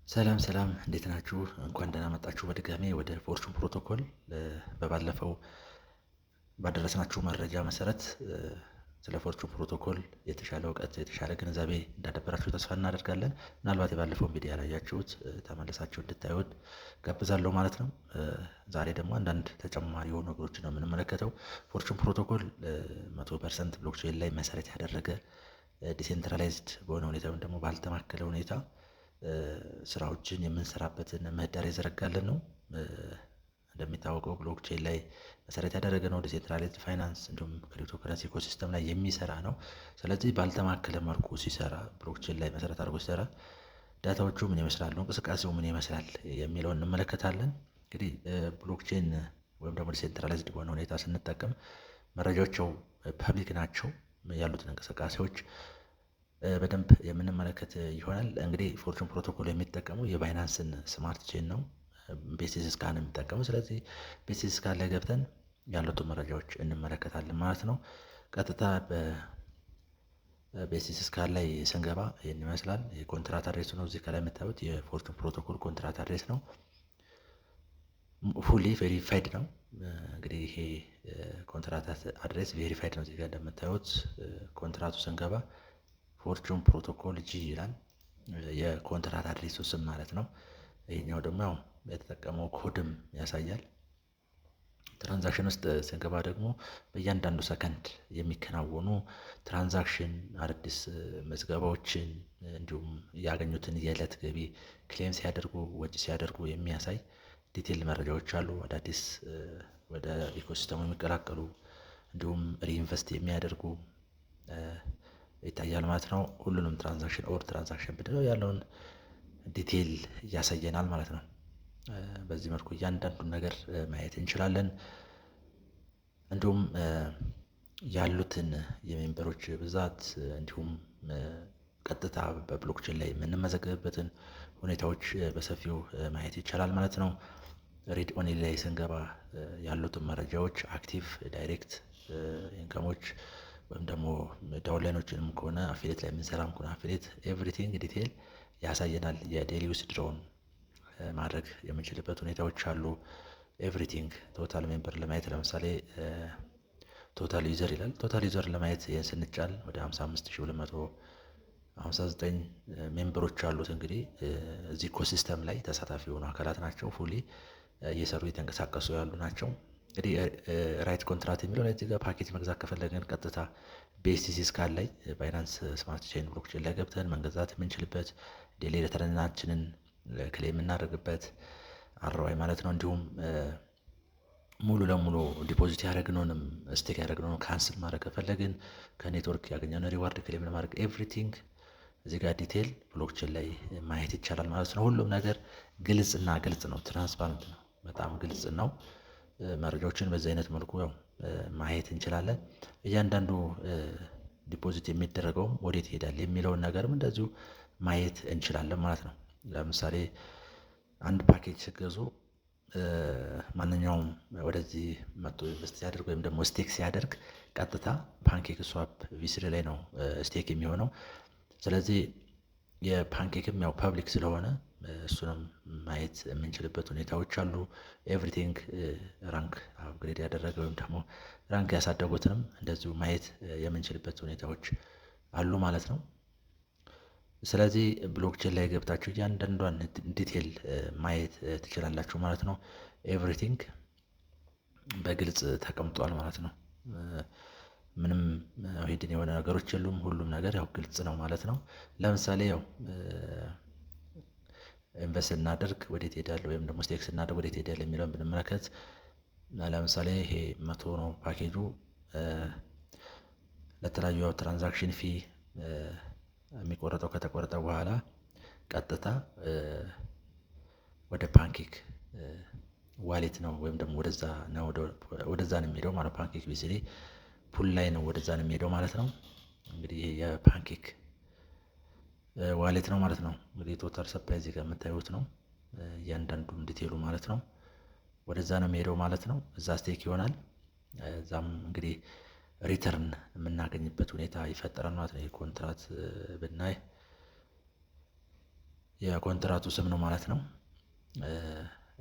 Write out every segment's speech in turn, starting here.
ሰላም ሰላም እንዴት ናችሁ? እንኳን ደህና መጣችሁ በድጋሜ ወደ ፎርቹን ፕሮቶኮል። በባለፈው ባደረስናችሁ መረጃ መሰረት ስለ ፎርቹን ፕሮቶኮል የተሻለ እውቀት የተሻለ ግንዛቤ እንዳደበራችሁ ተስፋ እናደርጋለን። ምናልባት የባለፈውን ቪዲዮ ያላያችሁት ተመልሳችሁ እንድታዩት ጋብዛለሁ ማለት ነው። ዛሬ ደግሞ አንዳንድ ተጨማሪ የሆኑ ነገሮችን ነው የምንመለከተው። ፎርቹን ፕሮቶኮል 100% ብሎክቼን ላይ መሰረት ያደረገ ዲሴንትራላይዝድ በሆነ ሁኔታ ወይም ደግሞ ባልተማከለ ሁኔታ ስራዎችን የምንሰራበትን ምህዳር የዘረጋልን ነው። እንደሚታወቀው ብሎክቼን ላይ መሰረት ያደረገ ነው። ዲሴንትራላይዝድ ፋይናንስ እንዲሁም ክሪፕቶከረንሲ ኢኮሲስተም ላይ የሚሰራ ነው። ስለዚህ ባልተማከለ መልኩ ሲሰራ ብሎክቼን ላይ መሰረት አድርጎ ሲሰራ ዳታዎቹ ምን ይመስላሉ፣ እንቅስቃሴው ምን ይመስላል የሚለውን እንመለከታለን። እንግዲህ ብሎክቼን ወይም ደግሞ ዲሴንትራላይዝድ በሆነ ሁኔታ ስንጠቀም መረጃዎቸው ፐብሊክ ናቸው። ያሉትን እንቅስቃሴዎች በደንብ የምንመለከት ይሆናል። እንግዲህ ፎርቹን ፕሮቶኮል የሚጠቀሙ የባይናንስን ስማርት ቼን ነው ቤሲስ ስካን የሚጠቀሙ። ስለዚህ ቤሲስ ስካን ላይ ገብተን ያሉትን መረጃዎች እንመለከታለን ማለት ነው። ቀጥታ በቤሲስ ስካን ላይ ስንገባ ይህን ይመስላል። የኮንትራት አድሬስ ነው እዚህ ከላይ የምታዩት የፎርቹን ፕሮቶኮል ኮንትራት አድሬስ ነው። ፉሊ ቬሪፋይድ ነው። እንግዲህ ይሄ ኮንትራት አድሬስ ቬሪፋይድ ነው። እዚህ ጋር እንደምታዩት ኮንትራቱ ስንገባ ፎርቹን ፕሮቶኮል ጂ ይላል። የኮንትራት አድሬሱ ስም ማለት ነው። ይሄኛው ደግሞ ያው የተጠቀመው ኮድም ያሳያል። ትራንዛክሽን ውስጥ ስንገባ ደግሞ በእያንዳንዱ ሰከንድ የሚከናወኑ ትራንዛክሽን አዳዲስ መዝገባዎችን እንዲሁም ያገኙትን የዕለት ገቢ ክሌም ሲያደርጉ ወጪ ሲያደርጉ የሚያሳይ ዲቴል መረጃዎች አሉ። አዳዲስ ወደ ኢኮሲስተሙ የሚቀላቀሉ እንዲሁም ሪኢንቨስት የሚያደርጉ ይታያል ማለት ነው። ሁሉንም ትራንዛክሽን ኦር ትራንዛክሽን ብንለው ያለውን ዲቴል ያሳየናል ማለት ነው። በዚህ መልኩ እያንዳንዱን ነገር ማየት እንችላለን። እንዲሁም ያሉትን የሜምበሮች ብዛት እንዲሁም ቀጥታ በብሎክቼን ላይ የምንመዘገብበትን ሁኔታዎች በሰፊው ማየት ይቻላል ማለት ነው። ሪድ ኦንሊ ላይ ስንገባ ያሉትን መረጃዎች አክቲቭ ዳይሬክት ኢንከሞች ወይም ደግሞ ዳውንላይኖችንም ከሆነ አፊሌት ላይ የምንሰራም ከሆነ አፊሌት ኤቭሪቲንግ ዲቴል ያሳየናል። የዴሊ ዊዝድሮውን ማድረግ የምንችልበት ሁኔታዎች አሉ። ኤቭሪቲንግ ቶታል ሜምበር ለማየት ለምሳሌ ቶታል ዩዘር ይላል። ቶታል ዩዘር ለማየት ይህን ስንጫል ወደ 55259 ሜምበሮች አሉት። እንግዲህ እዚህ ኢኮሲስተም ላይ ተሳታፊ የሆኑ አካላት ናቸው። ፉሊ እየሰሩ እየተንቀሳቀሱ ያሉ ናቸው። እንግዲህ ራይት ኮንትራት የሚለው እዚህ ጋር ፓኬጅ መግዛት ከፈለግን ቀጥታ ቤሲስ ስካን ላይ ባይናንስ ስማርት ቼን ብሎክቼን ላይ ገብተን መገዛት የምንችልበት ዴሊ ሪተርናችንን ክሌም የምናደርግበት አርዋይ ማለት ነው። እንዲሁም ሙሉ ለሙሉ ዲፖዚት ያደረግነውንም ስቴክ ያደረግነውን ካንስል ማድረግ ከፈለግን ከኔትወርክ ያገኘነው ሪዋርድ ክሌም ለማድረግ ኤቭሪቲንግ እዚህ ጋር ዲቴል ብሎክቼን ላይ ማየት ይቻላል ማለት ነው። ሁሉም ነገር ግልጽ ነው፣ ትራንስፓረንት ነው፣ በጣም ግልጽ ነው። መረጃዎችን በዚህ አይነት መልኩ ያው ማየት እንችላለን። እያንዳንዱ ዲፖዚት የሚደረገውም ወዴት ይሄዳል የሚለውን ነገርም እንደዚሁ ማየት እንችላለን ማለት ነው። ለምሳሌ አንድ ፓኬጅ ሲገዙ ማንኛውም ወደዚህ መጥቶ ኢንቨስት ሲያደርግ ወይም ደግሞ ስቴክ ሲያደርግ ቀጥታ ፓንኬክ ስዋፕ ቪስሪ ላይ ነው ስቴክ የሚሆነው። ስለዚህ የፓንኬክም ያው ፐብሊክ ስለሆነ እሱንም ማየት የምንችልበት ሁኔታዎች አሉ። ኤቭሪቲንግ ራንክ አፕግሬድ ያደረገ ወይም ደግሞ ራንክ ያሳደጉትንም እንደዚሁ ማየት የምንችልበት ሁኔታዎች አሉ ማለት ነው። ስለዚህ ብሎክቼን ላይ ገብታችሁ እያንዳንዷን ዲቴል ማየት ትችላላችሁ ማለት ነው። ኤቭሪቲንግ በግልጽ ተቀምጧል ማለት ነው። ምንም ሂድን የሆነ ነገሮች የሉም። ሁሉም ነገር ያው ግልጽ ነው ማለት ነው። ለምሳሌ ያው ኢንቨስት ስናደርግ ወዴት ይሄዳል ወይም ደግሞ ስቴክ ስናደርግ ወዴት ይሄዳል የሚለውን ብንመለከት ለምሳሌ ይሄ 100 ነው ፓኬጁ። ለተለያዩ ትራንዛክሽን ፊ የሚቆረጠው ከተቆረጠ በኋላ ቀጥታ ወደ ፓንኬክ ዋሌት ነው ወይም ደግሞ ወደዛ ነው የሚሄደው ማለት ፓንኬክ ቢዝሊ ፑል ላይ ነው ወደዛ ነው የሚሄደው ማለት ነው። እንግዲህ የፓንኬክ ዋሌት ነው ማለት ነው። እንግዲህ ቶታል ሰፕላይ እዚህ ጋር የምታዩት ነው እያንዳንዱን ዲቴሉ ማለት ነው። ወደዛ ነው የሚሄደው ማለት ነው። እዛ ስቴክ ይሆናል። እዛም እንግዲህ ሪተርን የምናገኝበት ሁኔታ ይፈጠራል ማለት ነው። የኮንትራት ብናይ የኮንትራቱ ስም ነው ማለት ነው።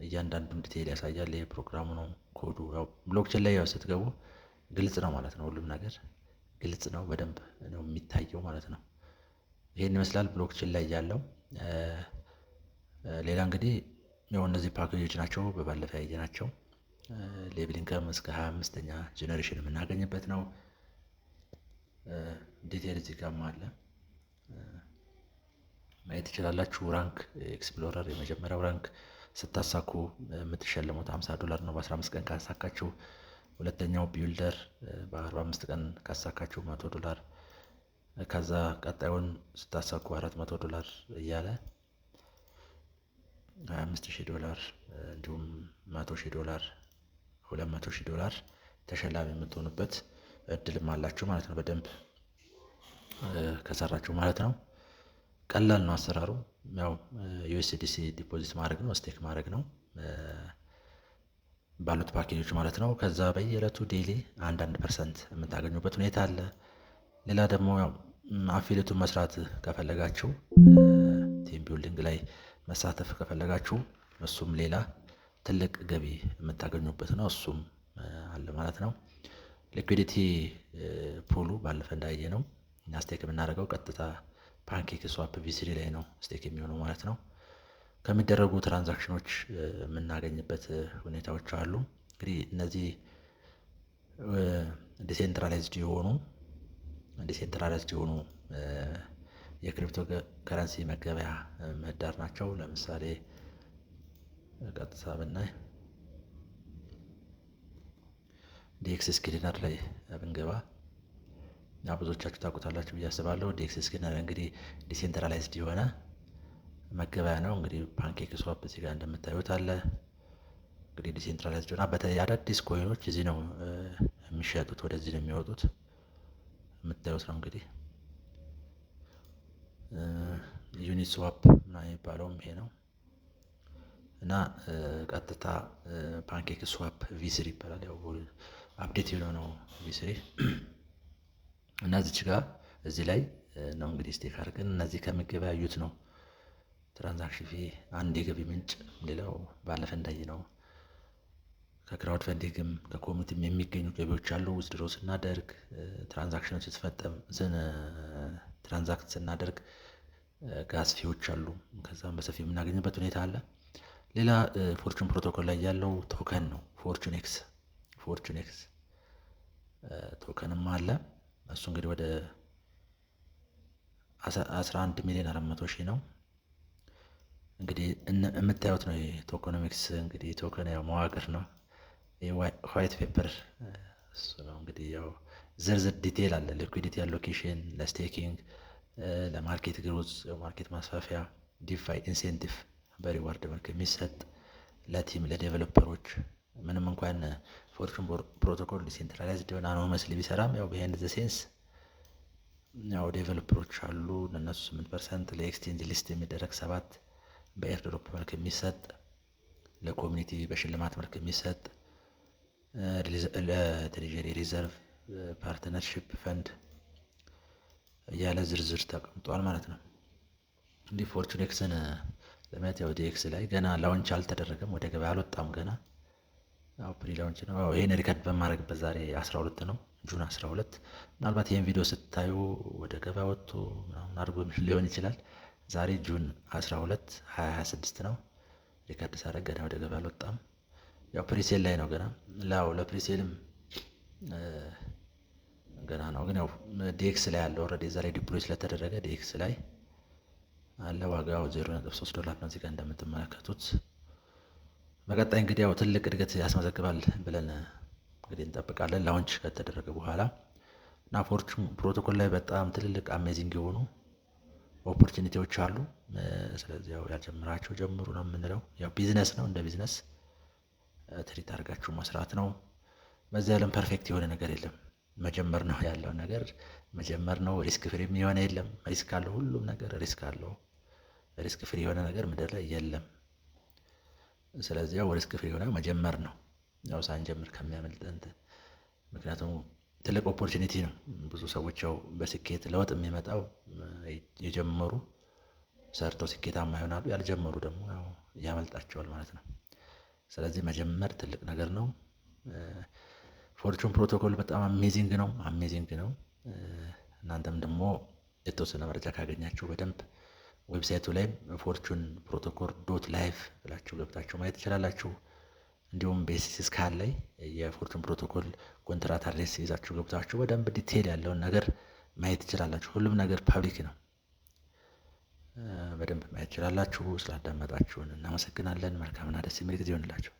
እያንዳንዱን ዲቴይል ያሳያል። ይሄ ፕሮግራሙ ነው ኮዱ። ያው ብሎክቼን ላይ ያው ስትገቡ ግልጽ ነው ማለት ነው። ሁሉም ነገር ግልጽ ነው፣ በደንብ ነው የሚታየው ማለት ነው። ይሄን ይመስላል ብሎክቼን ላይ ያለው። ሌላ እንግዲህ ያው እነዚህ ፓኬጆች ናቸው በባለፈ ያየናቸው። ሌብል ኢንከም እስከ 25ኛ ጄኔሬሽን የምናገኝበት ነው። ዲቴይል እዚህ ጋርም አለ ማየት ትችላላችሁ። ራንክ ኤክስፕሎረር የመጀመሪያው ራንክ ስታሳኩ የምትሸለሙት $50 ነው በ15 ቀን ካሳካችሁ። ሁለተኛው ቢውልደር በ45 ቀን ካሳካችሁ $100። ከዛ ቀጣዩን ስታሳኩ $400 እያለ $25,000 እንዲሁም $100,000 $200,000 ተሸላሚ የምትሆኑበት እድልም አላችሁ ማለት ነው። በደንብ ከሰራችሁ ማለት ነው። ቀላል ነው አሰራሩ። ያው ዩኤስዲሲ ዲፖዚት ማድረግ ነው፣ ስቴክ ማድረግ ነው ባሉት ፓኬጆች ማለት ነው። ከዛ በየዕለቱ ዴይሊ 1% የምታገኙበት ሁኔታ አለ። ሌላ ደግሞ ያው አፊሊቱን መስራት ከፈለጋችሁ ቲም ቢልዲንግ ላይ መሳተፍ ከፈለጋችሁ እሱም ሌላ ትልቅ ገቢ የምታገኙበት ነው። እሱም አለ ማለት ነው። ሊኩዊዲቲ ፑሉ ባለፈ እንዳየ ነው እኛ ስቴክ የምናደርገው ቀጥታ ፓንኬክ ስዋፕ ቪ3 ላይ ነው ስቴክ የሚሆነው ማለት ነው። ከሚደረጉ ትራንዛክሽኖች የምናገኝበት ሁኔታዎች አሉ። እንግዲህ እነዚህ ዲሴንትራላይዝድ የሆኑ የክሪፕቶ ከረንሲ መገበያ ምህዳር ናቸው። ለምሳሌ ቀጥታ ብናይ ዲኤክስ ስኪነር ላይ ብንገባ ብዙዎቻችሁ ታውቁታላችሁ ብዬ አስባለሁ። ዲኤክስ ስኪነር እንግዲህ ዲሴንትራላይዝድ የሆነ መገበያ ነው። እንግዲህ ፓንኬክ ስዋፕ እዚህ ጋር እንደምታዩት አለ። እንግዲህ ዲሴንትራላይዝድ ሆና በተለይ አዳዲስ ኮይኖች እዚህ ነው የሚሸጡት፣ ወደዚህ ነው የሚወጡት። የምታዩት ነው እንግዲህ ዩኒት ስዋፕ ምናምን የሚባለውም ይሄ ነው እና ቀጥታ ፓንኬክ ስዋፕ ቪ3 ይባላል። ያው አፕዴት የሆነው ቪ3 እና እዚች ጋር እዚህ ላይ ነው እንግዲህ ስቴክ አድርገን እነዚህ ከሚገበያዩት ነው ትራንዛክሽን ፊ አንድ የገቢ ምንጭ። ሌላው ባለፈ እንዳየ ነው ከክራውድ ፈንዲንግም ከኮሚኒቲም የሚገኙ ገቢዎች አሉ። ውዝድሮ ስናደርግ ትራንዛክሽኖች ትራንዛክት ስናደርግ ጋዝ ፊዎች አሉ። ከዛም በሰፊው የምናገኝበት ሁኔታ አለ። ሌላ ፎርቹን ፕሮቶኮል ላይ ያለው ቶከን ነው። ፎርቹን ኤክስ ቶከንም አለ። እሱ እንግዲህ ወደ 11,400,000 ነው። እንግዲህ የምታዩት ነው የቶኮኖሚክስ እንግዲህ ቶከን ያው መዋቅር ነው። ዋይት ፔፐር እሱ ነው እንግዲህ ያው ዝርዝር ዲቴይል አለ። ሊኩዊዲቲ አሎኬሽን ለስቴኪንግ፣ ለማርኬት ግሮዝ፣ ማርኬት ማስፋፊያ፣ ዲፋይ ኢንሴንቲቭ በሪዋርድ መልክ የሚሰጥ ለቲም ለዴቨሎፐሮች። ምንም እንኳን ፎርቹን ፕሮቶኮል ዲሴንትራላይዝድ የሆነ አኖመስሊ ቢሰራም ያው ቢሃይንድ ዘ ሴንስ ያው ዴቨሎፐሮች አሉ። ለእነሱ 8% ለኤክስቼንጅ ሊስት የሚደረግ 7 በኤርድሮፕ መልክ የሚሰጥ ለኮሚኒቲ በሽልማት መልክ የሚሰጥ ለትሬጀሪ ሪዘርቭ ፓርትነርሺፕ ፈንድ እያለ ዝርዝር ተቀምጧል ማለት ነው። እንዲህ ፎርቹን ኤክስን ለማየት ያው ዲኤክስ ላይ ገና ላውንች አልተደረገም፣ ወደ ገበያ አልወጣም ገና ያው ፕሪ ላውንች ነው። ያው ይሄን ሪከርድ በማድረግበት ዛሬ 12 ነው ጁን 12። ምናልባት ይሄን ቪዲዮ ስታዩ ወደ ገበያ ወጥቶ ምናምን አድርጎ ሊሆን ይችላል። ዛሬ ጁን 12 2026 ነው። ሪከርድ ሳደርግ ገና ወደ ገበያ አልወጣም። ያው ፕሪሴል ላይ ነው ገና ለፕሪሴልም ገና ነው። ግን ያው ዲኤክስ ላይ ያለው ኦልሬዲ ዛሬ ዲፕሎይ ስለተደረገ ዲኤክስ ላይ አለ። ዋጋው $0.3 ነው እዚህ ጋር እንደምትመለከቱት። በቀጣይ እንግዲህ ያው ትልቅ እድገት ያስመዘግባል ብለን እንግዲህ እንጠብቃለን ላውንች ከተደረገ በኋላ እና ፎርቹን ፕሮቶኮል ላይ በጣም ትልልቅ አሜዚንግ የሆኑ ኦፖርቹኒቲዎች አሉ። ስለዚህ ያው ያልጀመራችሁ ጀምሩ ነው የምንለው። ያው ቢዝነስ ነው፣ እንደ ቢዝነስ ትሪት አድርጋችሁ መስራት ነው። በዚህ ዓለም ፐርፌክት የሆነ ነገር የለም። መጀመር ነው ያለው ነገር መጀመር ነው። ሪስክ ፍሪ የሆነ የለም። ሪስክ አለው፣ ሁሉም ነገር ሪስክ አለው። ሪስክ ፍሪ የሆነ ነገር ምድር ላይ የለም። ስለዚህ ያው ሪስክ ፍሪ የሆነ መጀመር ነው፣ ያው ሳንጀምር ከሚያመልጠን። ምክንያቱም ትልቅ ኦፖርቹኒቲ ነው። ብዙ ሰዎች ያው በስኬት ለውጥ የሚመጣው የጀመሩ ሰርተው ስኬታማ ይሆናሉ። ያልጀመሩ ደግሞ ያው ያመልጣቸዋል ማለት ነው። ስለዚህ መጀመር ትልቅ ነገር ነው። ፎርቹን ፕሮቶኮል በጣም አሜዚንግ ነው። እናንተም ደግሞ የተወሰነ መረጃ ካገኛችሁ በደንብ ዌብሳይቱ ላይ ፎርቹን ፕሮቶኮል ዶት ላይፍ ብላችሁ ገብታችሁ ማየት ትችላላችሁ። እንዲሁም ቤሲስ ካል ላይ የፎርቹን ፕሮቶኮል ኮንትራት አድሬስ ይዛችሁ ገብታችሁ በደንብ ዲቴይል ያለውን ነገር ማየት ትችላላችሁ። ሁሉም ነገር ፐብሊክ ነው። በደንብ ማየት ትችላላችሁ። ስላዳመጣችሁን እናመሰግናለን። መልካምና ደስ የሚል ጊዜ ይሆንላችሁ።